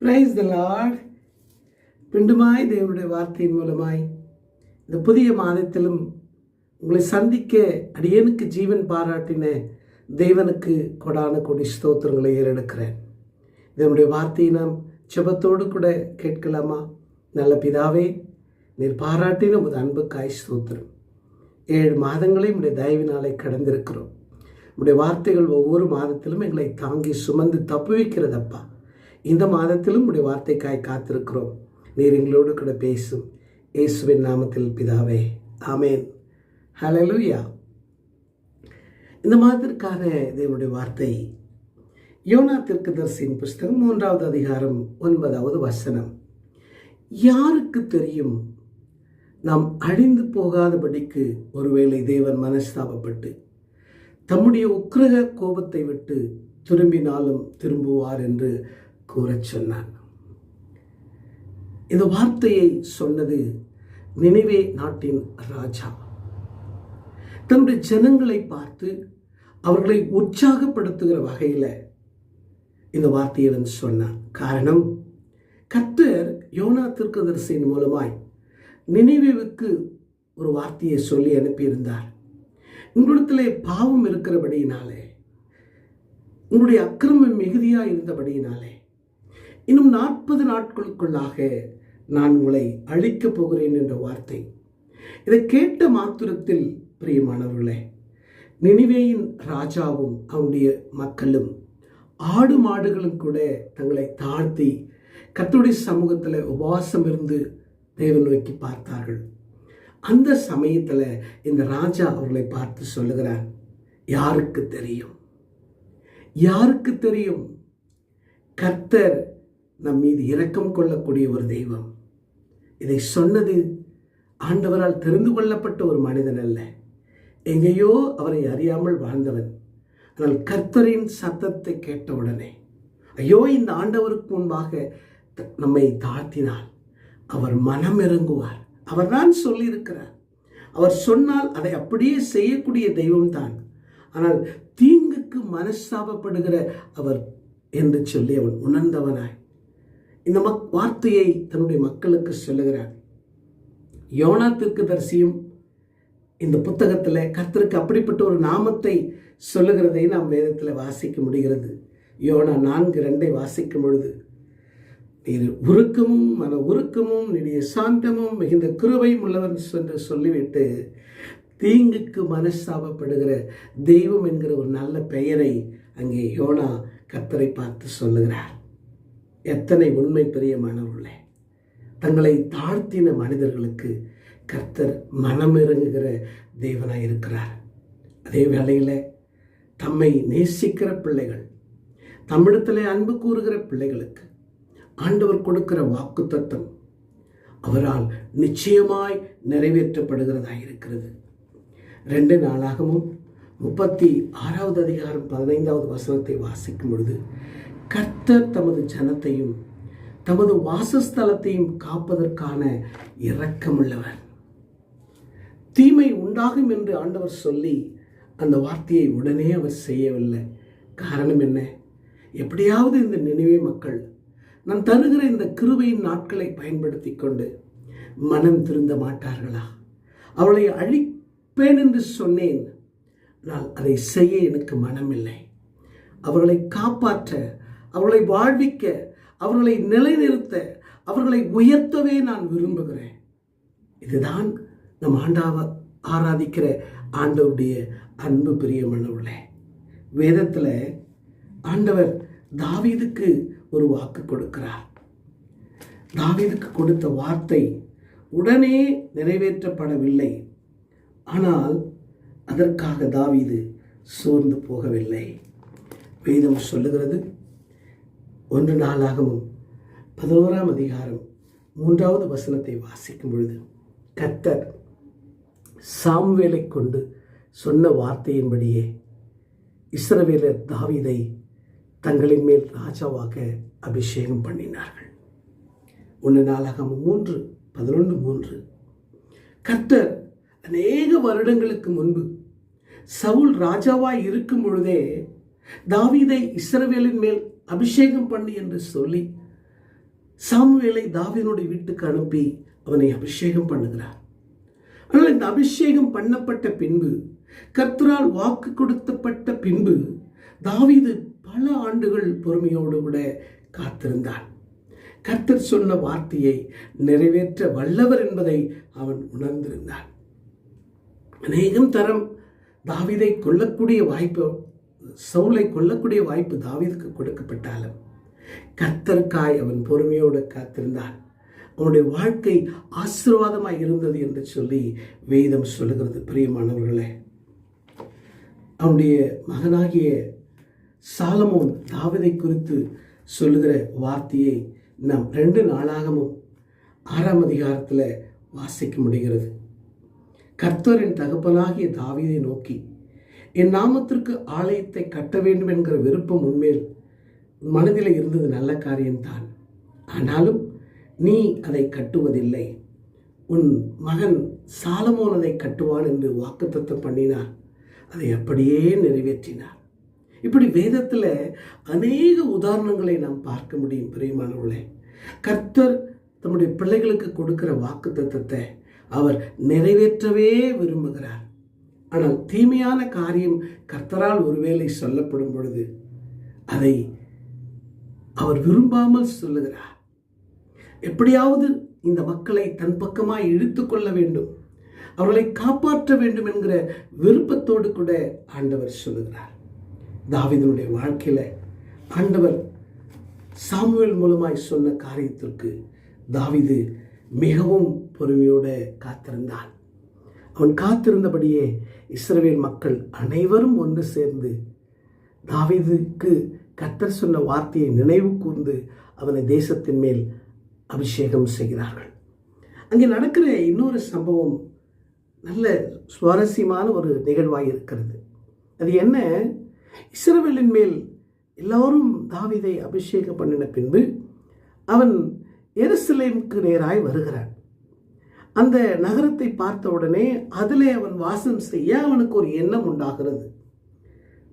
Praise the Lord. பிண்டுமாய் தேவனுடைய வார்த்தையின் மூலமாய் இந்த புதிய மாதத்திலும் உங்களை சந்திக்க அடியேனுக்கு ஜீவன் பாராட்டின தேவனுக்கு கொடான கொடி ஸ்தோத்திரங்களை ஏறெடுக்கிறேன். இதனுடைய வார்த்தையை நாம் செபத்தோடு கூட கேட்கலாமா? நல்ல பிதாவே, நீர் பாராட்டின உமது அன்புக்காய் ஸ்தோத்திரம். 7 மாதங்களை உடைய தயவினாலே கடந்திருக்கிறோம். உடைய வார்த்தைகள் ஒவ்வொரு மாதத்திலும் எங்களை தாங்கி சுமந்து தப்புவிக்கிறதப்பா. இந்த மாதத்திலும் உடைய வார்த்தைக்காய் காத்திருக்கிறோம். நீர் எங்களோடு கூட பேசும். இயேசுவின் நாமத்தில் பிதாவே, ஆமேன். ஹல்லேலூயா. இந்த மாதத்திற்கான தேவனுடைய வார்த்தை யோனா தீர்க்கதரிசியின் புஸ்தகம் 3வது அதிகாரம் 9வது வசனம். யாருக்கு தெரியும், நாம் அழிந்து போகாதபடிக்கு ஒருவேளை தேவன் மனஸ்தாபப்பட்டு தம்முடைய உக்கிரக கோபத்தை விட்டு திரும்பினாலும் திரும்புவார் என்று கூறச் சொன்னான். இந்த வார்த்தையை சொன்னது நினிவே நாட்டின் ராஜா. தன்னுடைய ஜனங்களை பார்த்து அவர்களை உற்சாகப்படுத்துகிற வகையில் இந்த வார்த்தையை வந்து சொன்னான். காரணம், கர்த்தர் யோனா தீர்க்கதரிசியின் மூலமாய் நினிவேவுக்கு ஒரு வார்த்தையை சொல்லி அனுப்பியிருந்தார். உங்களிடத்திலே பாவம் இருக்கிறபடியினாலே, உங்களுடைய அக்கிரமம் மிகுதியாக இருந்தபடியினாலே, இன்னும் 40 நாட்களுக்குள்ளாக நான் உங்களை அழிக்கப் போகிறேன் என்ற வார்த்தை. இதை கேட்ட மாத்திரத்தில் பிரியமானவர்களே, நினிவேயின் ராஜாவும் அவனுடைய மக்களும் ஆடு மாடுகளும் கூட தங்களை தாழ்த்தி கர்த்தருடைய சமூகத்தில் உபவாசம் இருந்து தேவன் நோக்கி பார்த்தார்கள். அந்த சமயத்தில் இந்த ராஜா அவர்களை பார்த்து சொல்லுகிறார், யாருக்கு தெரியும், யாருக்கு தெரியும், கர்த்தர் நம் மீது இரக்கம் கொள்ளக்கூடிய ஒரு தெய்வம். இதை சொன்னது ஆண்டவரால் தெரிந்து கொள்ளப்பட்ட ஒரு மனிதன் அல்ல, எங்கேயோ அவரை அறியாமல் வாழ்ந்தவன். ஆனால் கர்த்தரின் சத்தத்தை கேட்டவுடனே, ஐயோ, இந்த ஆண்டவருக்கு முன்பாக நம்மை தாழ்த்தினால் அவர் மனம் இறங்குவார். அவர் தான் சொல்லியிருக்கிறார். அவர் சொன்னால் அதை அப்படியே செய்யக்கூடிய தெய்வம் தான். ஆனால் தீங்குக்கு மனஸ்தாபப்படுகிற அவர் என்று சொல்லி அவன் உணர்ந்தவனாய் இந்த வார்த்தையை தன்னுடைய மக்களுக்கு சொல்லுகிறார். யோனா தீர்க்கதரிசியும் இந்த புத்தகத்தில் கர்த்தருக்கு அப்படிப்பட்ட ஒரு நாமத்தை சொல்லுகிறதை நாம் வேதத்தில் வாசிக்க முடிகிறது. யோனா 4:2 வாசிக்கும் பொழுது, நீர் உருக்கமும் மன உருக்கமும் நீடிய சாந்தமும் மிகுந்த கிருபையும் உள்ளவன் என்று சொல்லிவிட்டு தீங்குக்கு மனஸ்தாபப்படுகிற தெய்வம் என்கிற ஒரு நல்ல பெயரை அங்கே யோனா கர்த்தரை பார்த்து சொல்லுகிறார். எத்தனை உண்மை பிரியமானவர்களே! தங்களை தாழ்த்தின மனிதர்களுக்கு கர்த்தர் மனம் இறங்குகிற தேவனாய் இருக்கிறார். அதே வேளையில் தம்மை நேசிக்கிற பிள்ளைகள், தம்மிடத்தில் அன்பு கூறுகிற பிள்ளைகளுக்கு ஆண்டவர் கொடுக்கிற வாக்குத்தத்தம் அவரால் நிச்சயமாய் நிறைவேற்றப்படுகிறதாக இருக்கிறது. 2 நாளாகமும் 36வது அதிகாரம் 15வது வசனத்தை வாசிக்கும் பொழுது, கர்த்தர் தமது ஜனத்தையும் தமது வாசஸ்தலத்தையும் காப்பதற்கான இரக்கமுள்ளவர். தீமை உண்டாகும் என்று ஆண்டவர் சொல்லி அந்த வார்த்தையை உடனே அவர் செய்யவில்லை. காரணம் என்ன? எப்படியாவது இந்த நினிவே மக்கள் நான் தருகிற இந்த கிருபையின் நாட்களை பயன்படுத்தி கொண்டு மனம் திருந்த மாட்டார்களா? அவளை அழிப்பேன் என்று சொன்னேன், ஆனால் அதை செய்ய எனக்கு மனமில்லை. அவர்களை காப்பாற்ற, அவர்களை வாழ்விக்க, அவர்களை நிலைநிறுத்த, அவர்களை உயர்த்தவே நான் விரும்புகிறேன். இதுதான் நம் ஆராதிக்கிற ஆண்டவருடைய அன்பு பிரியமானவர்களே. வேதத்தில் ஆண்டவர் தாவீதுக்கு ஒரு வாக்கு கொடுக்கிறார். தாவீதுக்கு கொடுத்த வார்த்தை உடனே நிறைவேற்றப்படவில்லை. ஆனால் அதற்காக தாவீது சோர்ந்து போகவில்லை. வேதம் சொல்லுகிறது, 1 நாளாகமும் 11ஆம் அதிகாரம் 3வது வசனத்தை வாசிக்கும் பொழுது, கர்த்தர் சாமுவேலை கொண்டு சொன்ன வார்த்தையின்படியே இஸ்ரவேலர் தாவீதை தங்களின் மேல் ராஜாவாக அபிஷேகம் பண்ணினார்கள். 1 நாளாகமும் 3:11-3. கர்த்தர் அநேக வருடங்களுக்கு முன்பு சவுல் ராஜாவாய் இருக்கும் பொழுதே தாவீதை இஸ்ரவேலின் மேல் அபிஷேகம் பண்ணி என்று சொல்லி சாமுவேலை தாவீதுடைய வீட்டுக்கு அனுப்பி அவனை அபிஷேகம் பண்ணுகிறார். ஆனால் இந்த அபிஷேகம் பண்ணப்பட்ட பின்பு, கர்த்தரால் வாக்கு கொடுக்கப்பட்ட பின்பு, தாவீது பல ஆண்டுகள் பொறுமையோடு கூட காத்திருந்தான். கர்த்தர் சொன்ன வார்த்தையை நிறைவேற்ற வல்லவர் என்பதை அவன் உணர்ந்திருந்தான். அநேகம் தரம் தாவீதை கொல்லக்கூடிய வாய்ப்பு, சவுலை கொல்லக்கூடிய வாய்ப்பு தாவீதுக்கு கொடுக்கப்பட்டாலும் கர்த்தருக்காய் அவன் பொறுமையோடு காத்திருந்தான். அவனுடைய வாழ்க்கை ஆசீர்வாதமாய் இருந்தது என்று சொல்லி வேதம் சொல்லுகிறது. பிரியமானவர்களே, அவனுடைய மகனாகிய சாலமோன் தாவீதை குறித்து சொல்லுகிற வார்த்தையை நாம் 2 நாளாகமும் 6ஆம் அதிகாரத்தில் வாசிக்க முடிகிறது. கர்த்தரின் தகப்பனாகிய தாவீதை நோக்கி, என் நாமத்திற்கு ஆலயத்தை கட்ட வேண்டும் என்கிற விருப்பம் உன்மேல் மனதில் இருந்தது நல்ல காரியம்தான். ஆனாலும் நீ அதை கட்டுவதில்லை, உன் மகன் சாலமோன் அதை கட்டுவான் என்று வாக்குத்தத்தம் பண்ணினார். அதை அப்படியே நிறைவேற்றினார். இப்படி வேதத்தில் அநேக உதாரணங்களை நாம் பார்க்க முடியும். பிரியமானவர்களே, கர்த்தர் தம்முடைய பிள்ளைகளுக்கு கொடுக்கிற வாக்குத்தத்தத்தை அவர் நிறைவேற்றவே விரும்புகிறார். ஆனால் தீமையான காரியம் கர்த்தரால் ஒருவேளை சொல்லப்படும் பொழுது அதை அவர் விரும்பாமல் சொல்லுகிறார். எப்படியாவது இந்த மக்களை தன் பக்கமாய் இழுத்து கொள்ள வேண்டும், அவர்களை காப்பாற்ற வேண்டும் என்கிற விருப்பத்தோடு கூட ஆண்டவர் சொல்லுகிறார். தாவீதுடைய வாழ்க்கையில ஆண்டவர் சாமுவேல் மூலமாய் சொன்ன காரியத்திற்கு தாவீது மிகவும் பொறுமையோடு காத்திருந்தான். அவன் காத்திருந்தபடியே இஸ்ரவேல் மக்கள் அனைவரும் ஒன்று சேர்ந்து தாவீதுக்கு கர்த்தர் சொன்ன வார்த்தையை நினைவு கூர்ந்து அவனை தேசத்தின் மேல் அபிஷேகம் செய்கிறார்கள். அங்கே நடக்கிற இன்னொரு சம்பவம் நல்ல சுவாரஸ்யமான ஒரு நிகழ்வாய் இருக்கிறது. அது என்ன? இஸ்ரவேலின் மேல் எல்லோரும் தாவீதை அபிஷேகம் பண்ணின பின்பு அவன் எருசலேமுக்கு நேராய் வருகிறான். அந்த நகரத்தை பார்த்த உடனே அதிலே அவன் வாசம் செய்ய அவனுக்கு ஒரு எண்ணம் உண்டாகிறது.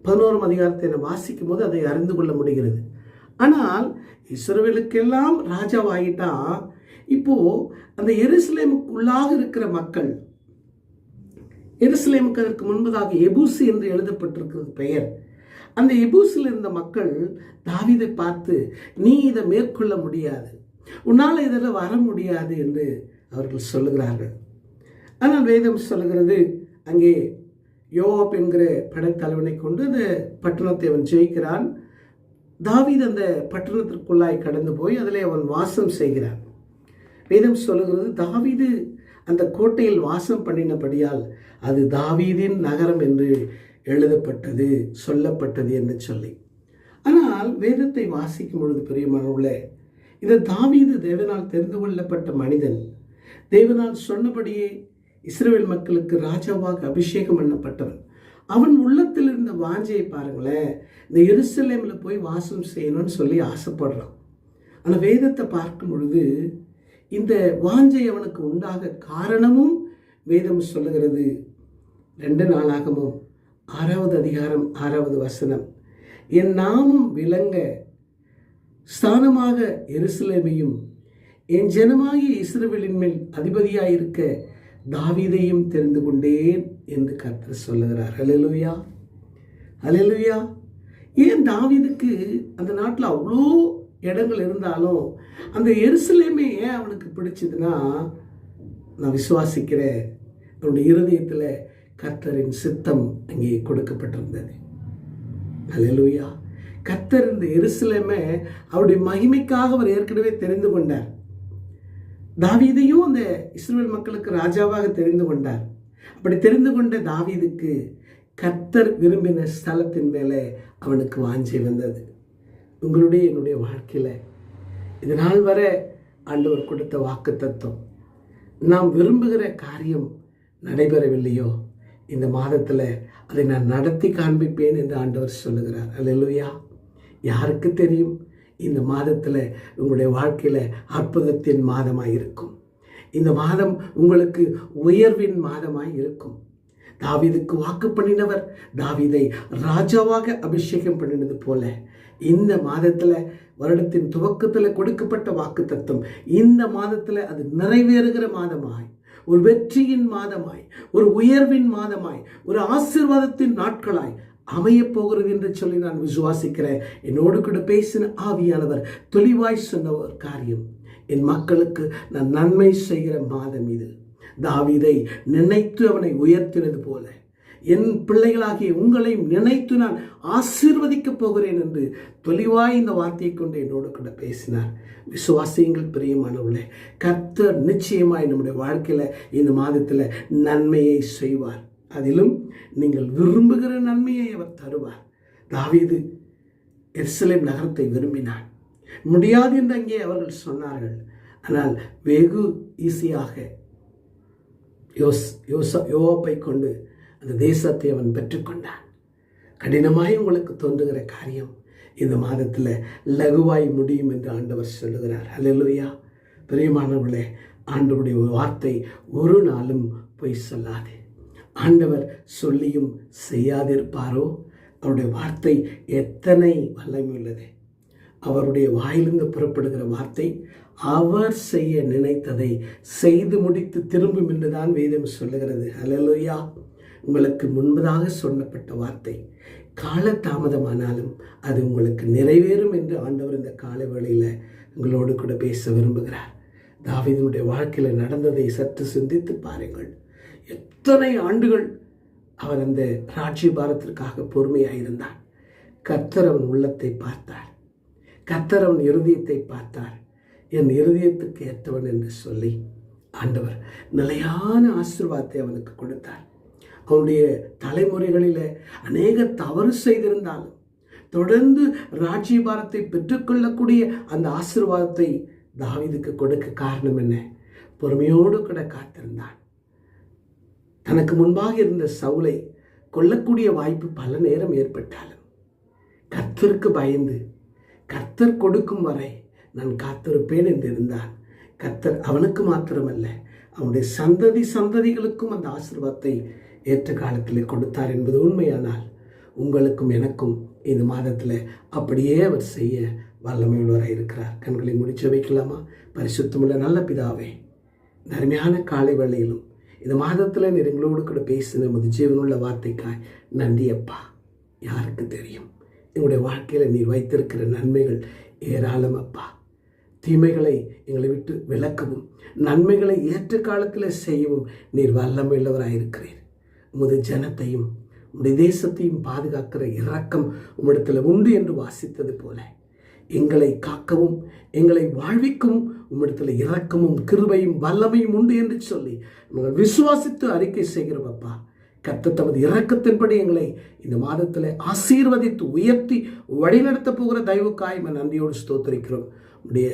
11ஆம் அதிகாரத்தை நான் வாசிக்கும் போது அதை அறிந்து கொள்ள முடிகிறது. ஆனால் இஸ்ரவேலுக்கெல்லாம் ராஜாவாகிட்டான். இப்போ அந்த எருசலேமுக்குள்ளாக இருக்கிற மக்கள், எருசலேமுக்கு அதற்கு முன்பதாக எபூசி என்று எழுதப்பட்டிருக்கிறது பெயர். அந்த எபூசில் இருந்த மக்கள் தாவீதை பார்த்து, நீ இதை மேற்கொள்ள முடியாது, உன்னால் இதில் வர முடியாது என்று அவர்கள் சொல்லுகிறார்கள். ஆனால் வேதம் சொல்லுகிறது, அங்கே யோவாப் என்கிற படைத்தலைவனை கொண்டு அந்த பட்டணத்தை அவன் ஜெயிக்கிறான். தாவீது அந்த பட்டணத்திற்குள்ளாய் கடந்து போய் அதில் அவன் வாசம் செய்கிறான். வேதம் சொல்லுகிறது, தாவீது அந்த கோட்டையில் வாசம் பண்ணினபடியால் அது தாவீதின் நகரம் என்று எழுதப்பட்டது, சொல்லப்பட்டது என்று சொல்லி. ஆனால் வேதத்தை வாசிக்கும் பொழுது பிரியமானவர்களே, இது தாவீது தேவனால் தெரிந்து கொள்ளப்பட்ட மனிதன். தேவனால் சொன்னபடியே இஸ்ரவேல் மக்களுக்கு ராஜாவாக அபிஷேகம் பண்ணப்பட்டவன். அவன் உள்ளத்தில் இருந்த வாஞ்சையை பாருங்களேன், இந்த எருசலேமில் போய் வாசம் செய்யணும்னு சொல்லி ஆசைப்படுறான். ஆனால் வேதத்தை பார்க்கும் பொழுது இந்த வாஞ்சை அவனுக்கு உண்டாக காரணமும் வேதம் சொல்லுகிறது. 2 நாளாகமும் 6ஆவது அதிகாரம் 6வது வசனம், என் நாமம் விளங்க ஸ்தானமாக எருசலேமையும் என் ஜனமாகிய இஸ்ரவேலின் மேல் அதிபதியாயிருக்க தாவீதையும் தெரிந்து கொண்டேன் என்று கர்த்தர் சொல்லுகிறார். ஹல்லேலூயா, ஹல்லேலூயா. ஏன் தாவீதுக்கு அந்த நாட்டில் அவ்வளோ இடங்கள் இருந்தாலும் அந்த எருசலேமே ஏன் அவனுக்கு பிடிச்சதுன்னா, நான் விசுவாசிக்கிறேன் அவனுடைய இருதயத்தில் கர்த்தரின் சித்தம் அங்கே கொடுக்கப்பட்டிருந்தது. ஹல்லேலூயா. கர்த்தர் இந்த எருசலேமை அவருடைய மகிமைக்காக அவர் ஏற்கனவே தெரிந்து கொண்டார். தாவீதையும் அந்த இஸ்ரவேல் மக்களுக்கு ராஜாவாக தெரிந்து கொண்டார். அப்படி தெரிந்து கொண்ட தாவீதுக்கு கர்த்தர் விரும்பின ஸ்தலத்தின் மேலே அவனுக்கு வாஞ்சை வந்தது. உங்களுடைய என்னுடைய வாழ்க்கையில் இது நாள் வர ஆண்டவர் கொடுத்த வாக்கு தத்துவம், நாம் விரும்புகிற காரியம் நடைபெறவில்லையோ, இந்த மாதத்தில் அதை நான் நடத்தி காண்பிப்பேன் என்று ஆண்டவர் சொல்லுகிறார். அல்லேலூயா. யாருக்கு தெரியும், இந்த மாதத்தில் உங்களுடைய வாழ்க்கையில் அற்புதத்தின் மாதமாய் இருக்கும். இந்த மாதம் உங்களுக்கு உயர்வின் மாதமாய் இருக்கும். தாவீதுக்கு வாக்கு பண்ணினவர் தாவீதை ராஜாவாக அபிஷேகம் பண்ணினது போல இந்த மாதத்தில் வருடத்தின் துவக்கத்தில் கொடுக்கப்பட்ட வாக்குத்தத்தம் இந்த மாதத்தில் அது நிறைவேறுகிற மாதமாய், ஒரு வெற்றியின் மாதமாய், ஒரு உயர்வின் மாதமாய், ஒரு ஆசீர்வாதத்தின் நாட்களாய் அமையப் போகிறது என்று சொல்லி நான் விசுவாசிக்கிறேன். என்னோடு கூட பேசின ஆவியானவர் தெளிவாய் சொன்ன ஒரு காரியம், என் மக்களுக்கு நான் நன்மை செய்கிற மாதம் இது. தாவீதை நினைத்து அவனை உயர்த்தினது போல என் பிள்ளைகளாகிய உங்களையும் நினைத்து நான் ஆசீர்வதிக்கப் போகிறேன் என்று தெளிவாய் இந்த வார்த்தையை கொண்டு என்னோடு கூட பேசினார். விசுவாசியுங்கள் பிரியமானவர்களே, கர்த்தர் நிச்சயமாய் நம்முடைய வாழ்க்கையில் இந்த மாதத்தில் நன்மையை செய்வார். அதிலும் நீங்கள் விரும்புகிற நன்மையை அவர் தருவார். தாவீது எருசலேம் நகரத்தை விரும்பினான். முடியாது என்று அங்கே அவர்கள் சொன்னார்கள். ஆனால் வெகு ஈஸியாக யோவாபை கொண்டு அந்த தேசத்தை அவன் பெற்றுக்கொண்டான். கடினமாய் உங்களுக்கு தோன்றுகிற காரியம் இந்த மாதத்தில் லகுவாய் முடியும் என்று ஆண்டவர் சொல்லுகிறார். அல்லேலூயா. பிரியமானவர்களே, ஆண்டவருடைய வார்த்தை ஒரு நாளும் பொய் சொல்லாது. ஆண்டவர் சொல்லியும் செய்யாதிருப்பாரோ? அவருடைய வார்த்தை எத்தனை வல்லமை உள்ளது! அவருடைய வாயிலிருந்து புறப்படுகிற வார்த்தை அவர் செய்ய நினைத்ததை செய்து முடித்து திரும்பும் என்றுதான் வேதம் சொல்லுகிறது. அல்லேலூயா. உங்களுக்கு முன்பதாக சொல்லப்பட்ட வார்த்தை கால தாமதமானாலும் அது உங்களுக்கு நிறைவேறும் என்று ஆண்டவர் இந்த கால வேளையில் உங்களோடு கூட பேச விரும்புகிறார். தாவீதுடைய வாழ்க்கையில் நடந்ததை சற்று சிந்தித்து பாருங்கள். எத்தனை ஆண்டுகள் அவர் அந்த ராஜ்யபாரத்திற்காக பொறுமையாக இருந்தார். கர்த்தர் அவன் உள்ளத்தை பார்த்தார். கர்த்தர் அவன் இருதயத்தை பார்த்தார். என் இருதயத்துக்கு ஏற்றவன் என்று சொல்லி ஆண்டவர் நிலையான ஆசீர்வாதத்தை அவனுக்கு கொடுத்தார். அவனுடைய தலைமுறைகளில் அநேக தவறு செய்திருந்தாலும் தொடர்ந்து ராஜ்யபாரத்தை பெற்றுக்கொள்ளக்கூடிய அந்த ஆசீர்வாதத்தை தாவீதுக்கு கொடுக்க காரணம் என்ன? பொறுமையோடு கூட காத்திருந்தான். தனக்கு முன்பாக இருந்த சவுலை கொல்லக்கூடிய வாய்ப்பு பல நேரம் ஏற்பட்டாலும் கர்த்தருக்கு பயந்து கர்த்தர் கொடுக்கும் வரை நான் காத்திருப்பேன் என்று இருந்தான். கர்த்தர் அவனுக்கு மாத்திரமல்ல, அவனுடைய சந்ததிகளுக்கும் அந்த ஆசீர்வாதத்தை ஏற்ற காலத்தில் கொடுத்தார் என்பது உண்மையானால் உங்களுக்கும் எனக்கும் இந்த மாதத்தில் அப்படியே அவர் செய்ய வல்லமையுள்ளவராக இருக்கிறார். கண்களை முடிச்சு வைக்கலாமா? பரிசுத்தமுள்ள நல்ல பிதாவே, இந்த அருமையான காலை வேளையிலும் இந்த மாதத்தில் நீர் எங்களோடு கூட பேசின நமது ஜீவனுள்ள வார்த்தைக்காய் நன்றி அப்பா. யாருக்கு தெரியும் எங்களுடைய வாழ்க்கையில் நீர் வைத்திருக்கிற நன்மைகள் ஏராளம் அப்பா. தீமைகளை எங்களை விட்டு விலக்கவும் நன்மைகளை ஏற்ற காலத்தில் செய்யவும் நீர் வல்லமையுள்ளவராக இருக்கிறீர். உமது ஜனத்தையும் உம்முடைய தேசத்தையும் பாதுகாக்கிற இரக்கம் உம்மிடத்தில் உண்டு என்று வாசித்தது போல எங்களை காக்கவும் எங்களை வாழ்விக்கவும் உம்மிடத்தில் இரக்கமும் கிருபையும் வல்லமையும் உண்டு என்று சொல்லி நாங்கள் விசுவாசித்து அறிக்கை செய்கிறோம் அப்பா. கர்த்தர் தமது இரக்கத்தின்படி எங்களை இந்த மாதத்தில் ஆசீர்வதித்து உயர்த்தி வழிநடத்த போகிற தயவுக்காய் நன்றியோடு ஸ்தோத்திரிக்கிறோம். உடைய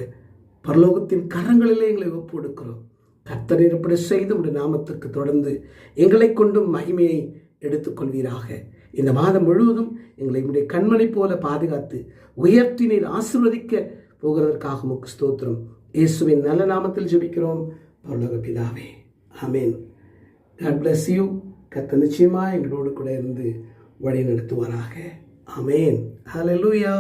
பரலோகத்தின் கரங்களிலே எங்களை ஒப்பு கொடுக்கிறோம். கர்த்தர் இருப்படி செய்து உடைய நாமத்திற்கு தொடர்ந்து எங்களை கொண்டும் மகிமையை எடுத்துக்கொள்வீராக. இந்த மாதம் முழுவதும் எங்களை உடைய கண்மணி போல பாதுகாத்து உயர்த்தி நீர் ஆசீர்வதிக்க போகிறதற்காக உமக்கு ஸ்தோத்திரம். இயேசுவின் நல்ல நாமத்தில் ஜெபிக்கிறோம் பரலோக பிதாவே, ஆமேன். God bless you. கர்த்தர் நிச்சயமாக எங்களோடு கூட இருந்து வழி நடத்துவாராக. ஆமேன். ஹல்லேலூயா.